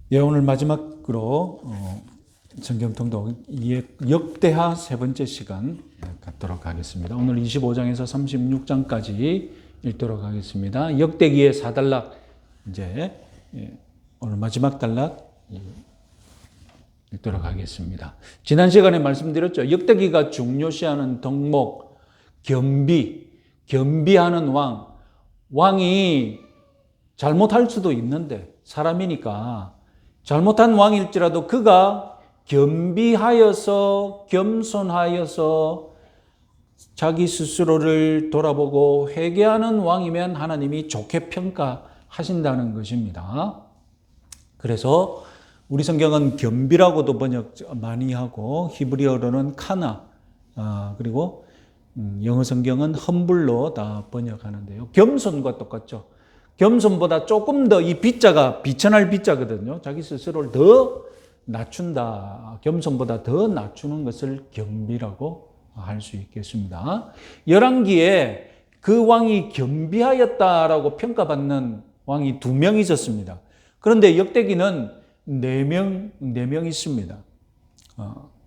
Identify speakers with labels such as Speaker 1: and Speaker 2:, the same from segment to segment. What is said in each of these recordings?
Speaker 1: 예, 오늘 마지막으로 성경 통독 역대하 세 번째 시간 갖도록 하겠습니다. 오늘 25장에서 36장까지 읽도록 하겠습니다. 역대기의 4단락 이제 오늘 마지막 단락 읽도록 하겠습니다. 지난 시간에 말씀드렸죠. 역대기가 중요시하는 덕목 겸비하는 왕이 잘못할 수도 있는데 사람이니까 잘못한 왕일지라도 그가 겸비하여서 겸손하여서 자기 스스로를 돌아보고 회개하는 왕이면 하나님이 좋게 평가하신다는 것입니다. 그래서 우리 성경은 겸비라고도 번역 많이 하고 히브리어로는 카나 그리고 영어 성경은 험블로 다 번역하는데요. 겸손과 똑같죠. 겸손보다 조금 더 이 비자가 비천할 비자거든요. 자기 스스로를 더 낮춘다. 겸손보다 더 낮추는 것을 겸비라고 할 수 있겠습니다. 열왕기에 그 왕이 겸비하였다라고 평가받는 왕이 2명 있었습니다. 그런데 역대기는 4명 있습니다.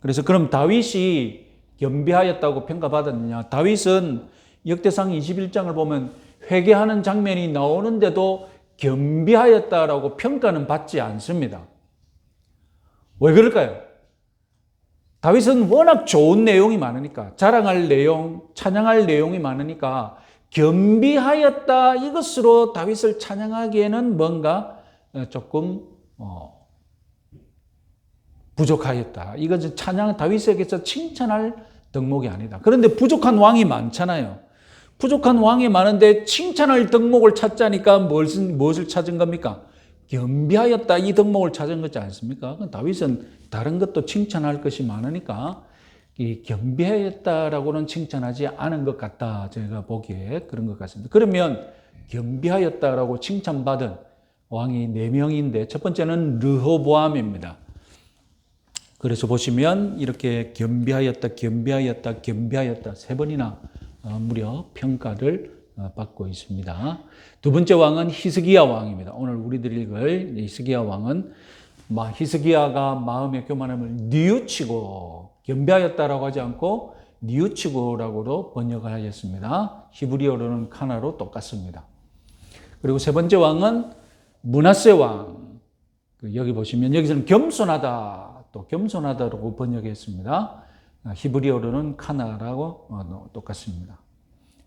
Speaker 1: 그래서 그럼 다윗이 겸비하였다고 평가받았느냐? 다윗은 역대상 21장을 보면 회개하는 장면이 나오는데도 겸비하였다라고 평가는 받지 않습니다. 왜 그럴까요? 다윗은 워낙 좋은 내용이 많으니까, 자랑할 내용, 찬양할 내용이 많으니까 겸비하였다 이것으로 다윗을 찬양하기에는 뭔가 조금 부족하였다. 이것은 다윗에게서 칭찬할 덕목이 아니다. 그런데 부족한 왕이 많잖아요. 부족한 왕이 많은데 칭찬할 덕목을 찾자니까 무엇을 찾은 겁니까? 겸비하였다 이 덕목을 찾은 거지 않습니까? 다윗은 다른 것도 칭찬할 것이 많으니까 이 겸비하였다라고는 칭찬하지 않은 것 같다. 제가 보기에 그런 것 같습니다. 그러면 겸비하였다라고 칭찬받은 왕이 4명인데 첫 번째는 르호보암입니다. 그래서 보시면 이렇게 겸비하였다 3번이나 무려 평가를 받고 있습니다. 두 번째 왕은 히스기야 왕입니다. 오늘 우리들이 읽을 히스기야 왕은 히스기야가 마음의 교만함을 뉘우치고 겸비하였다라고 하지 않고 뉘우치고라고도 번역을 하였습니다. 히브리어로는 카나로 똑같습니다. 그리고 세 번째 왕은 므낫세 왕. 여기 보시면 여기서는 겸손하다 또 겸손하다라고 번역했습니다. 히브리어로는 카나라고 똑같습니다.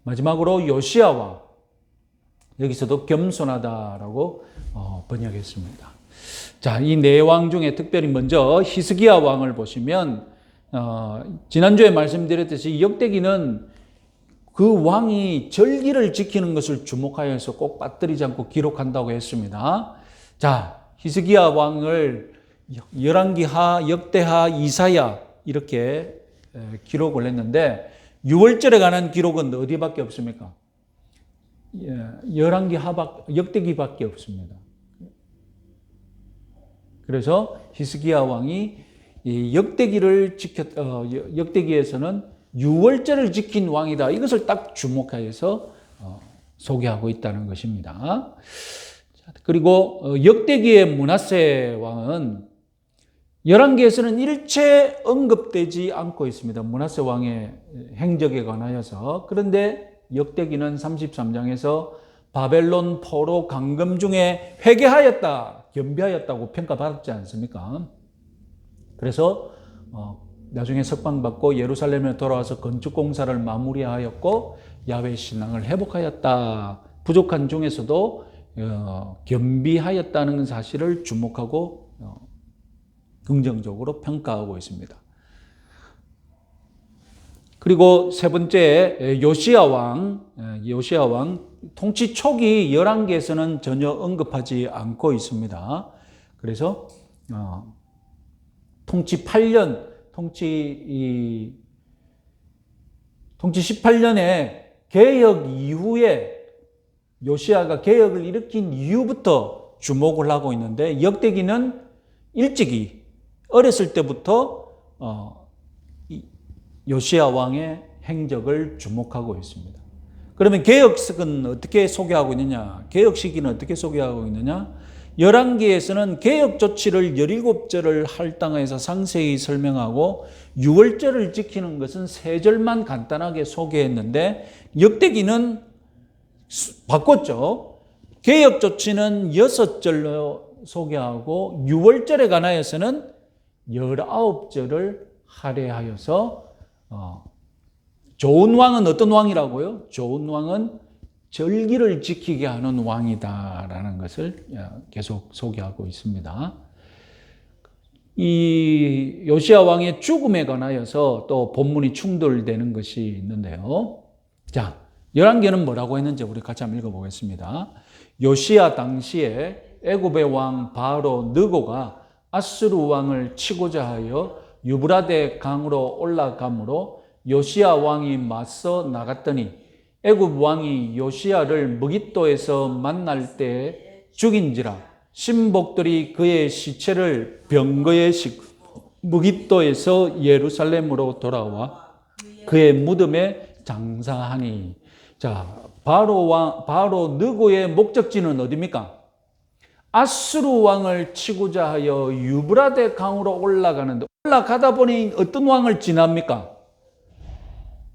Speaker 1: 마지막으로 요시야 왕. 여기서도 겸손하다라고 번역했습니다. 자, 이 4왕 중에 특별히 먼저 히스기야 왕을 보시면 지난주에 말씀드렸듯이 역대기는 그 왕이 절기를 지키는 것을 주목하여서 꼭 빠뜨리지 않고 기록한다고 했습니다. 자, 히스기야 왕을 열왕기하, 역대하, 이사야 이렇게 기록을 했는데 6월절에 관한 기록은 어디밖에 없습니까? 열왕기 역대기밖에 없습니다. 그래서 히스기야 왕이 역대기에서는 6월절을 지킨 왕이다. 이것을 딱 주목하여서 소개하고 있다는 것입니다. 그리고 역대기의 므낫세 왕은 열왕기에서는 일체 언급되지 않고 있습니다. 므낫세 왕의 행적에 관하여서. 그런데 역대기는 33장에서 바벨론 포로 강금 중에 회개하였다, 겸비하였다고 평가받았지 않습니까? 그래서 나중에 석방받고 예루살렘에 돌아와서 건축공사를 마무리하였고 야훼 신앙을 회복하였다. 부족한 중에서도 겸비하였다는 사실을 주목하고 긍정적으로 평가하고 있습니다. 그리고 세 번째 요시야 왕 통치 초기 열왕기에서는 전혀 언급하지 않고 있습니다. 그래서 통치 18년에 개혁 이후에 요시야가 개혁을 일으킨 이후부터 주목을 하고 있는데 역대기는 일찍이 어렸을 때부터 요시야 왕의 행적을 주목하고 있습니다. 그러면 개혁식은 어떻게 소개하고 있느냐? 개혁 시기는 어떻게 소개하고 있느냐? 열왕기에서는 개혁 조치를 17절을 할당해서 상세히 설명하고 6월절을 지키는 것은 3절만 간단하게 소개했는데 역대기는 바꿨죠. 개혁 조치는 6절로 소개하고 6월절에 관하여서는 19절을 할애하여서 좋은 왕은 어떤 왕이라고요? 좋은 왕은 절기를 지키게 하는 왕이다라는 것을 계속 소개하고 있습니다. 이 요시야 왕의 죽음에 관하여서 또 본문이 충돌되는 것이 있는데요. 자, 열왕기는 뭐라고 했는지 우리 같이 한번 읽어보겠습니다. 요시야 당시에 애굽의 왕 바로 느고가 아수르 왕을 치고자 하여 유브라데 강으로 올라가므로 요시야 왕이 맞서 나갔더니 애굽 왕이 요시야를 무깃도에서 만날 때에 죽인지라 신복들이 그의 시체를 병거에 싣고 무깃도에서 예루살렘으로 돌아와 그의 무덤에 장사하니. 자, 바로 느고의 목적지는 어디입니까? 아수르 왕을 치고자 하여 유브라데 강으로 올라가는데, 올라가다 보니 어떤 왕을 지납니까?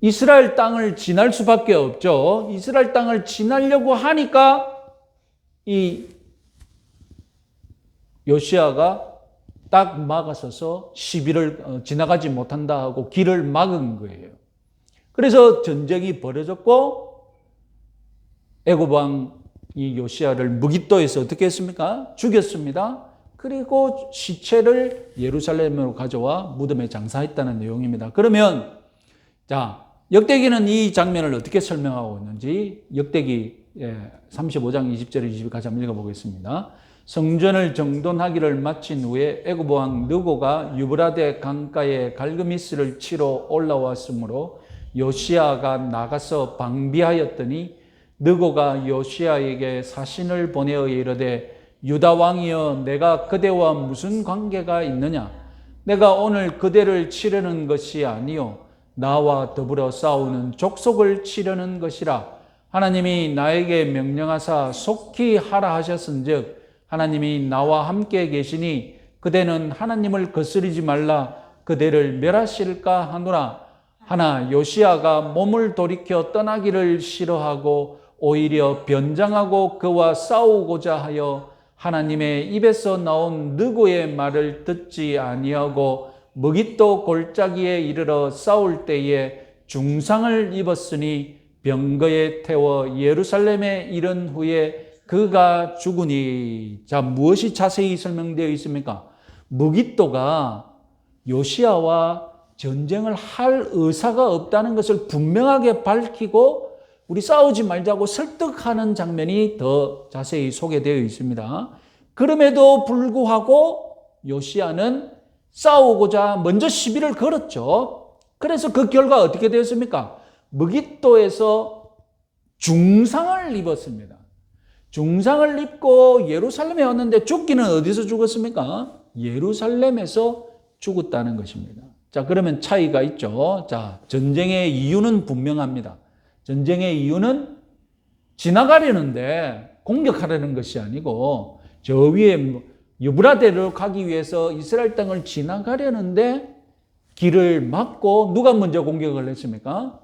Speaker 1: 이스라엘 땅을 지날 수밖에 없죠. 이스라엘 땅을 지나려고 하니까 이 요시야가 딱 막아서서 시비를 지나가지 못한다 하고 길을 막은 거예요. 그래서 전쟁이 벌어졌고 애굽 왕이 요시야를 무깃도에서 어떻게 했습니까? 죽였습니다. 그리고 시체를 예루살렘으로 가져와 무덤에 장사했다는 내용입니다. 그러면 자, 역대기는 이 장면을 어떻게 설명하고 있는지 역대기 35장 20절 20절 같이 한번 읽어보겠습니다. 성전을 정돈하기를 마친 후에 애굽 왕 느고가 유브라데 강가에 갈그미스를 치러 올라왔으므로 요시야가 나가서 방비하였더니 느고가 요시야에게 사신을 보내어 이르되 유다 왕이여 내가 그대와 무슨 관계가 있느냐? 내가 오늘 그대를 치려는 것이 아니요 나와 더불어 싸우는 족속을 치려는 것이라. 하나님이 나에게 명령하사 속히 하라 하셨은즉 하나님이 나와 함께 계시니 그대는 하나님을 거스르지 말라 그대를 멸하실까 하노라. 하나 요시야가 몸을 돌이켜 떠나기를 싫어하고 오히려 변장하고 그와 싸우고자 하여 하나님의 입에서 나온 느고의 말을 듣지 아니하고 무깃도 골짜기에 이르러 싸울 때에 중상을 입었으니 병거에 태워 예루살렘에 이른 후에 그가 죽으니. 자, 무엇이 자세히 설명되어 있습니까? 무깃도가 요시야와 전쟁을 할 의사가 없다는 것을 분명하게 밝히고 우리 싸우지 말자고 설득하는 장면이 더 자세히 소개되어 있습니다. 그럼에도 불구하고 요시야는 싸우고자 먼저 시비를 걸었죠. 그래서 그 결과 어떻게 되었습니까? 무깃도에서 중상을 입었습니다. 중상을 입고 예루살렘에 왔는데 죽기는 어디서 죽었습니까? 예루살렘에서 죽었다는 것입니다. 자, 그러면 차이가 있죠. 자, 전쟁의 이유는 분명합니다. 전쟁의 이유는 지나가려는데 공격하려는 것이 아니고 저 위에 유브라데로 가기 위해서 이스라엘 땅을 지나가려는데 길을 막고 누가 먼저 공격을 했습니까?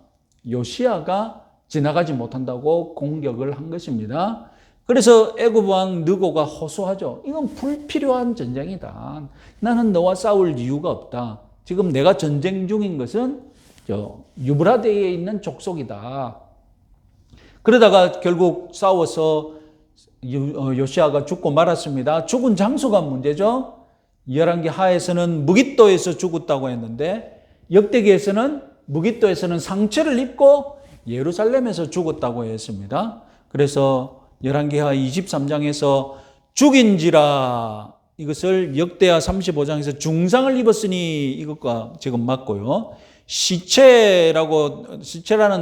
Speaker 1: 요시야가 지나가지 못한다고 공격을 한 것입니다. 그래서 애굽 왕 느고가 호소하죠. 이건 불필요한 전쟁이다. 나는 너와 싸울 이유가 없다. 지금 내가 전쟁 중인 것은 유브라데에 있는 족속이다. 그러다가 결국 싸워서 요시야가 죽고 말았습니다. 죽은 장소가 문제죠. 열왕기 하에서는 무깃도에서 죽었다고 했는데 역대기에서는 무깃도에서는 상처를 입고 예루살렘에서 죽었다고 했습니다. 그래서 열왕기하 23장에서 죽인지라 이것을 역대하 35장에서 중상을 입었으니 이것과 지금 맞고요. 시체라는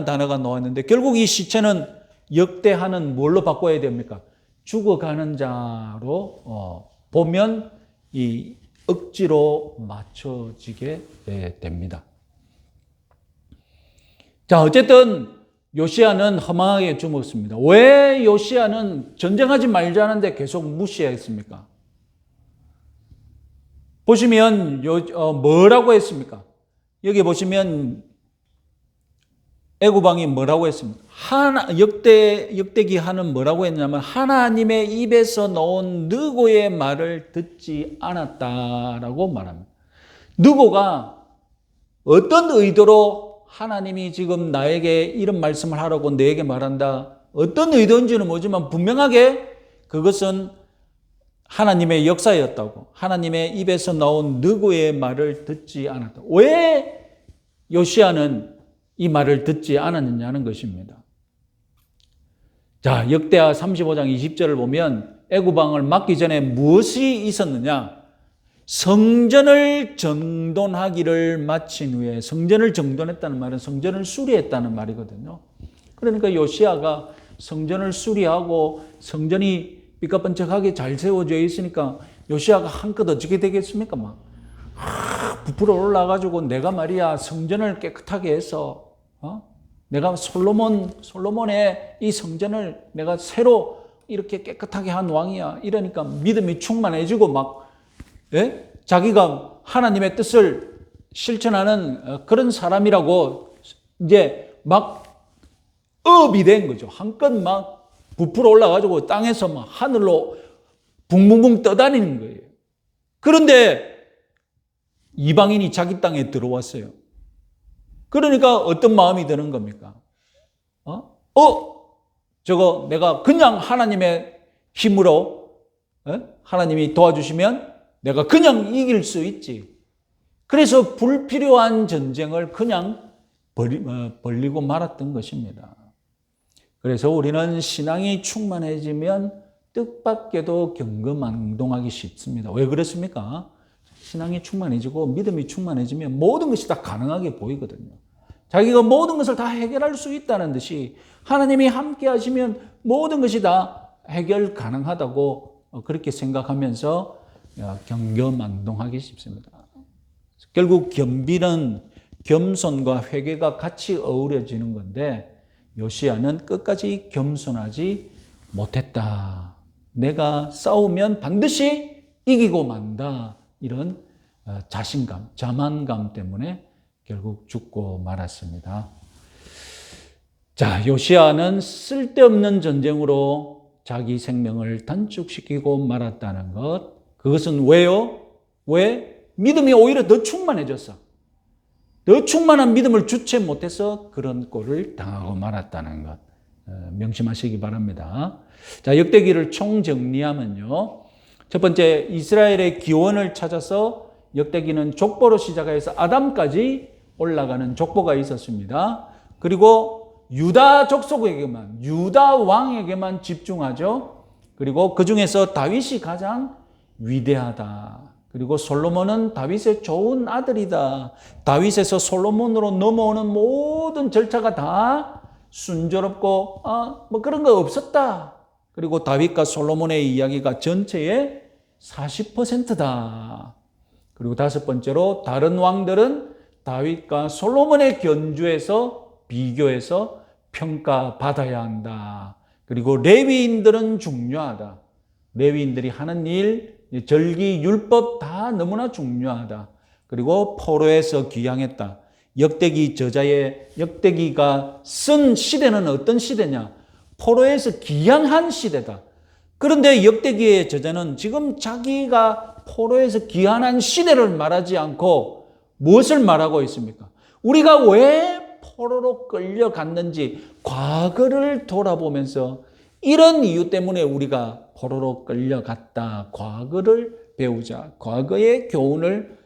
Speaker 1: 단어가 나왔는데 결국 이 시체는 역대하는 뭘로 바꿔야 됩니까? 죽어가는 자로 보면 이 억지로 맞춰지게 됩니다. 자, 어쨌든 요시야는 허망하게 죽었습니다. 왜 요시야는 전쟁하지 말자는데 계속 무시했습니까? 보시면 뭐라고 했습니까? 여기 보시면 애굽왕이 뭐라고 했습니까? 역대기 하는 뭐라고 했냐면 하나님의 입에서 나온 느고의 말을 듣지 않았다라고 말합니다. 느고가 어떤 의도로 하나님이 지금 나에게 이런 말씀을 하라고 너에게 말한다. 어떤 의도인지는 모르지만 분명하게 그것은 하나님의 역사였다고. 하나님의 입에서 나온 느고의 말을 듣지 않았다. 왜 요시야는 이 말을 듣지 않았느냐는 것입니다. 자, 역대하 35장 20절을 보면 애굽왕을 막기 전에 무엇이 있었느냐? 성전을 정돈하기를 마친 후에, 성전을 정돈했다는 말은 성전을 수리했다는 말이거든요. 그러니까 요시야가 성전을 수리하고 성전이 삐까번쩍하게 잘 세워져 있으니까 요시야가 한껏 어떻게 되겠습니까? 부풀어 올라가지고 내가 말이야 성전을 깨끗하게 해서 내가 솔로몬의 이 성전을 내가 새로 이렇게 깨끗하게 한 왕이야. 이러니까 믿음이 충만해지고 자기가 하나님의 뜻을 실천하는 그런 사람이라고 이제 막 업이 된 거죠. 한껏 막 부풀어 올라가지고 땅에서 막 하늘로 붕붕붕 떠다니는 거예요. 그런데 이방인이 자기 땅에 들어왔어요. 그러니까 어떤 마음이 드는 겁니까? 저거 내가 그냥 하나님의 힘으로 하나님이 도와주시면 내가 그냥 이길 수 있지. 그래서 불필요한 전쟁을 그냥 벌리고 말았던 것입니다. 그래서 우리는 신앙이 충만해지면 뜻밖에도 경거망동하기 쉽습니다. 왜 그렇습니까? 신앙이 충만해지고 믿음이 충만해지면 모든 것이 다 가능하게 보이거든요. 자기가 모든 것을 다 해결할 수 있다는 듯이 하나님이 함께 하시면 모든 것이 다 해결 가능하다고 그렇게 생각하면서 경거망동하기 쉽습니다. 결국 겸비는 겸손과 회개가 같이 어우러지는 건데 요시야는 끝까지 겸손하지 못했다. 내가 싸우면 반드시 이기고 만다. 이런 자신감, 자만감 때문에 결국 죽고 말았습니다. 자, 요시야는 쓸데없는 전쟁으로 자기 생명을 단축시키고 말았다는 것. 그것은 왜요? 왜? 믿음이 오히려 더 충만해졌어. 더 충만한 믿음을 주체 못해서 그런 꼴을 당하고 말았다는 것. 명심하시기 바랍니다. 자, 역대기를 총정리하면요. 첫 번째, 이스라엘의 기원을 찾아서 역대기는 족보로 시작해서 아담까지 올라가는 족보가 있었습니다. 그리고 유다 족속에게만, 유다 왕에게만 집중하죠. 그리고 그 중에서 다윗이 가장 위대하다. 그리고 솔로몬은 다윗의 좋은 아들이다. 다윗에서 솔로몬으로 넘어오는 모든 절차가 다 순조롭고 그런 거 없었다. 그리고 다윗과 솔로몬의 이야기가 전체의 40%다. 그리고 다섯 번째로 다른 왕들은 다윗과 솔로몬의 견주에서 비교해서 평가받아야 한다. 그리고 레위인들은 중요하다. 레위인들이 하는 일, 절기, 율법 다 너무나 중요하다. 그리고 포로에서 귀향했다. 역대기 저자의 역대기가 쓴 시대는 어떤 시대냐? 포로에서 귀향한 시대다. 그런데 역대기의 저자는 지금 자기가 포로에서 귀환한 시대를 말하지 않고 무엇을 말하고 있습니까? 우리가 왜 포로로 끌려갔는지 과거를 돌아보면서 이런 이유 때문에 우리가 포로로 끌려갔다. 과거를 배우자. 과거의 교훈을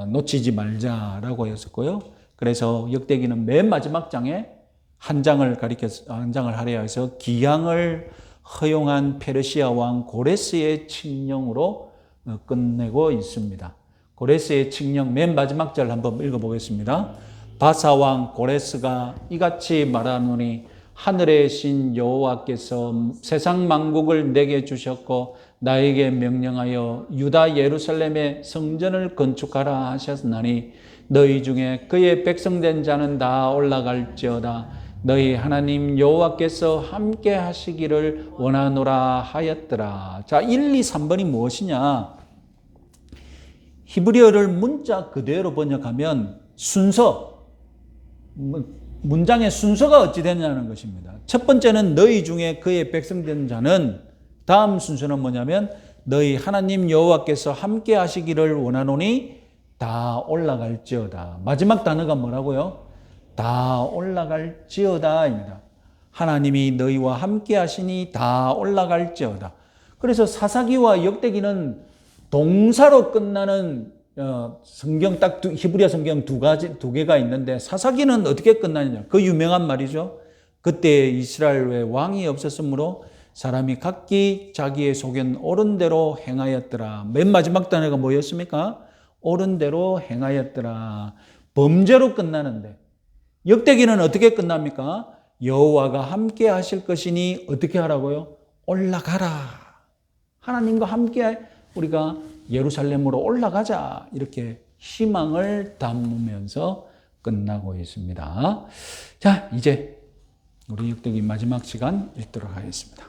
Speaker 1: 놓치지 말자라고 했었고요. 그래서 역대기는 맨 마지막 장에 한 장을 할애해서 해서 기향을 허용한 페르시아 왕 고레스의 칙령으로 끝내고 있습니다. 고레스의 칙령 맨 마지막 절 한번 읽어보겠습니다. 바사 왕 고레스가 이같이 말하노니 하늘의 신 여호와께서 세상 만국을 내게 주셨고 나에게 명령하여 유다 예루살렘에 성전을 건축하라 하셨나니 너희 중에 그의 백성된 자는 다 올라갈지어다. 너희 하나님 여호와께서 함께 하시기를 원하노라 하였더라. 자, 1, 2, 3번이 무엇이냐? 히브리어를 문자 그대로 번역하면 순서, 문장의 순서가 어찌 되냐는 것입니다. 첫 번째는 너희 중에 그의 백성된 자는, 다음 순서는 뭐냐면 너희 하나님 여호와께서 함께 하시기를 원하노니 다 올라갈지어다. 마지막 단어가 뭐라고요? 다 올라갈지어다입니다. 하나님이 너희와 함께 하시니 다 올라갈지어다. 그래서 사사기와 역대기는 동사로 끝나는 성경 딱 히브리어 성경 두 개가 있는데, 사사기는 어떻게 끝나느냐? 그 유명한 말이죠. 그때 이스라엘에 왕이 없었으므로 사람이 각기 자기의 속엔 옳은 대로 행하였더라. 맨 마지막 단어가 뭐였습니까? 옳은 대로 행하였더라. 범죄로 끝나는데, 역대기는 어떻게 끝납니까? 여호와가 함께 하실 것이니 어떻게 하라고요? 올라가라. 하나님과 함께 우리가 예루살렘으로 올라가자. 이렇게 희망을 담으면서 끝나고 있습니다. 자, 이제 우리 역대기 마지막 시간 읽도록 하겠습니다.